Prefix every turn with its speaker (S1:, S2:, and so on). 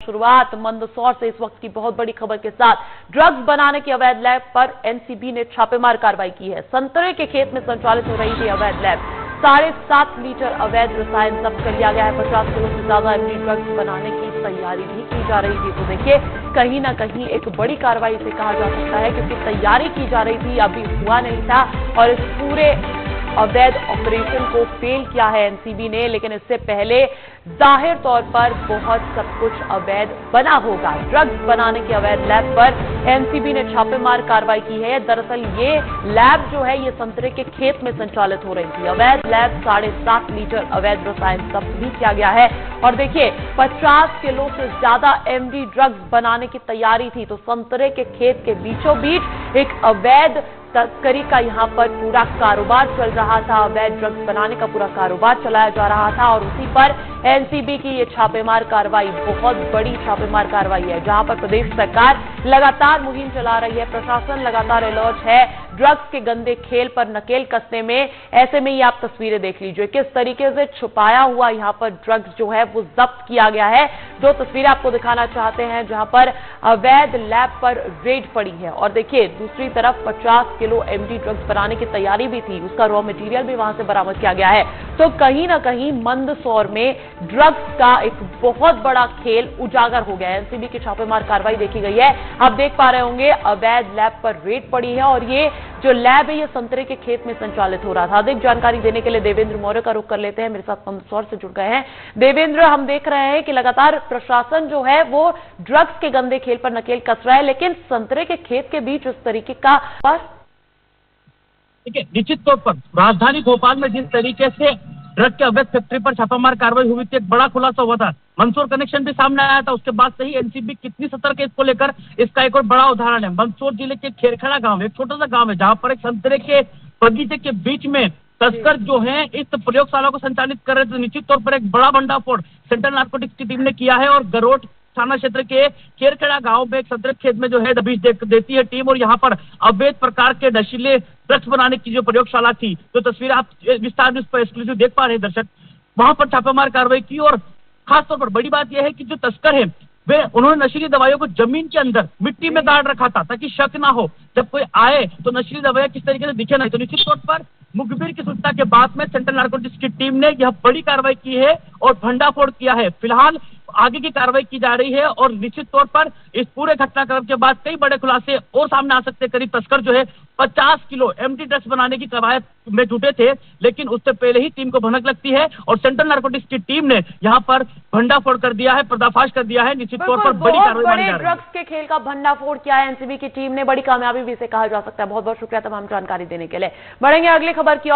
S1: शुरुआत मंदसौर से इस वक्त की बहुत बड़ी खबर के साथ। ड्रग्स बनाने की अवैध लैब पर एनसीबी ने छापेमार कार्रवाई की है। संतरे के खेत में संचालित हो रही थी अवैध लैब। 7.5 लीटर अवैध रसायन जब्त कर लिया गया है। 50 किलो से ज्यादा एमडी ड्रग्स बनाने की तैयारी भी की जा रही थी। तो देखिए, कहीं ना कहीं एक बड़ी कार्रवाई इसे कहा जा सकता है, क्योंकि तैयारी की जा रही थी, अभी हुआ नहीं था और इस पूरे अवैध ऑपरेशन को फेल किया है एनसीबी ने। लेकिन इससे पहले जाहिर तौर पर बहुत सब कुछ अवैध बना होगा। ड्रग्स बनाने की अवैध लैब पर एनसीबी ने छापेमार कार्रवाई की है। दरअसल ये लैब जो है, ये संतरे के खेत में संचालित हो रही थी। अवैध लैब 7.5 लीटर अवैध रसायन जब्त भी किया गया है। और देखिए, 50 किलो से ज्यादा एमडी ड्रग्स बनाने की तैयारी थी। तो संतरे के खेत के बीचों बीच एक अवैध तस्करी का यहाँ पर पूरा कारोबार चल रहा था। अवैध ड्रग्स बनाने का पूरा कारोबार चलाया जा रहा था और उसी पर एनसीबी की ये छापेमार कार्रवाई, बहुत बड़ी छापेमार कार्रवाई है, जहां पर प्रदेश सरकार लगातार मुहिम चला रही है। प्रशासन लगातार अलर्ट है ड्रग्स के गंदे खेल पर नकेल कसने में। ऐसे में ये आप तस्वीरें देख लीजिए, किस तरीके से छुपाया हुआ यहाँ पर ड्रग्स जो है वो जब्त किया गया है। जो तस्वीरें आपको दिखाना चाहते हैं, जहां पर अवैध लैब पर रेड पड़ी है। और देखिए, दूसरी तरफ 50 किलो एमडी ड्रग्स बनाने की तैयारी भी थी, उसका रॉ मटेरियल भी वहां से बरामद किया गया है। तो कहीं ना कहीं मंदसौर में ड्रग्स का एक बहुत बड़ा खेल उजागर हो गया है। एनसीबी की छापेमार कार्रवाई देखी गई है। आप देख पा रहे होंगे, अवैध लैब पर रेड पड़ी है और ये जो लैब है, ये संतरे के खेत में संचालित हो रहा था। अधिक जानकारी देने के लिए देवेंद्र मौर्य का रुख कर लेते हैं, मेरे साथ मंदसौर से जुड़ गए हैं। देवेंद्र, हम देख रहे हैं कि लगातार प्रशासन जो है वो ड्रग्स के गंदे खेल पर नकेल कस रहा है, लेकिन संतरे के खेत के बीच उस तरीके का
S2: देखिए, निश्चित तौर पर राजधानी भोपाल में जिस तरीके से ड्रग के अवैध फैक्ट्री पर छापामार कार्रवाई हुई थी, एक बड़ा खुलासा हुआ था। मंदसौर कनेक्शन भी सामने आया था। उसके बाद से ही एनसीबी कितनी सतर्क है इसको लेकर, इसका एक और बड़ा उदाहरण है मंदसौर जिले के खेरखेड़ा गांव, एक छोटा सा गांव है, जहां पर एक संतरे के बगीचे के बीच में तस्कर जो है इस प्रयोगशाला को संचालित कर रहे थे। निश्चित तौर पर एक बड़ा भंडाफोड़ सेंट्रल नार्कोटिक्स की टीम ने किया है और गरोट थाना क्षेत्र के खेरखेड़ा गांव में एक संतरे खेत में जो है दबिश देती है टीम और यहाँ पर अवैध प्रकार के नशीले ड्रग्स बनाने की जो प्रयोगशाला थी, जो तस्वीर आप विस्तार न्यूज पर एक्सक्लूसिव देख पा रहे हैं दर्शक, वहां पर छापेमार कार्रवाई की। और खासतौर पर बड़ी बात यह है कि जो तस्कर है वे उन्होंने नशीली दवाइयों को जमीन के अंदर मिट्टी में गाड़ रखा था, ताकि शक ना हो जब कोई आए तो नशीली दवाइयां किस तरीके से दिखे नहीं। तो निश्चित तौर पर मुखबिर की सूचना के बाद में सेंट्रल नार्कोटिक्स की टीम ने यह बड़ी कार्रवाई की है और भंडाफोड़ किया है। फिलहाल आगे की कार्रवाई की जा रही है और निश्चित तौर पर इस पूरे घटनाक्रम के बाद कई बड़े खुलासे और सामने आ सकते हैं। करीब तस्कर जो है 50 किलो एमडी ड्रग्स बनाने की कवायद में जुटे थे, लेकिन उससे पहले ही टीम को भनक लगती है और सेंट्रल नार्कोटिक्स की टीम ने यहाँ पर भंडाफोड़ कर दिया है, पर्दाफाश कर दिया है। निश्चित तौर पर बड़ी कार्रवाई मानी जा रही है।
S1: ड्रग्स के खेल का भंडाफोड़ किया है एनसीबी की टीम ने, बड़ी कामयाबी भी इसे कहा जा सकता है। बहुत बहुत शुक्रिया तमाम जानकारी देने के लिए। बढ़ेंगे अगली खबर की ओर।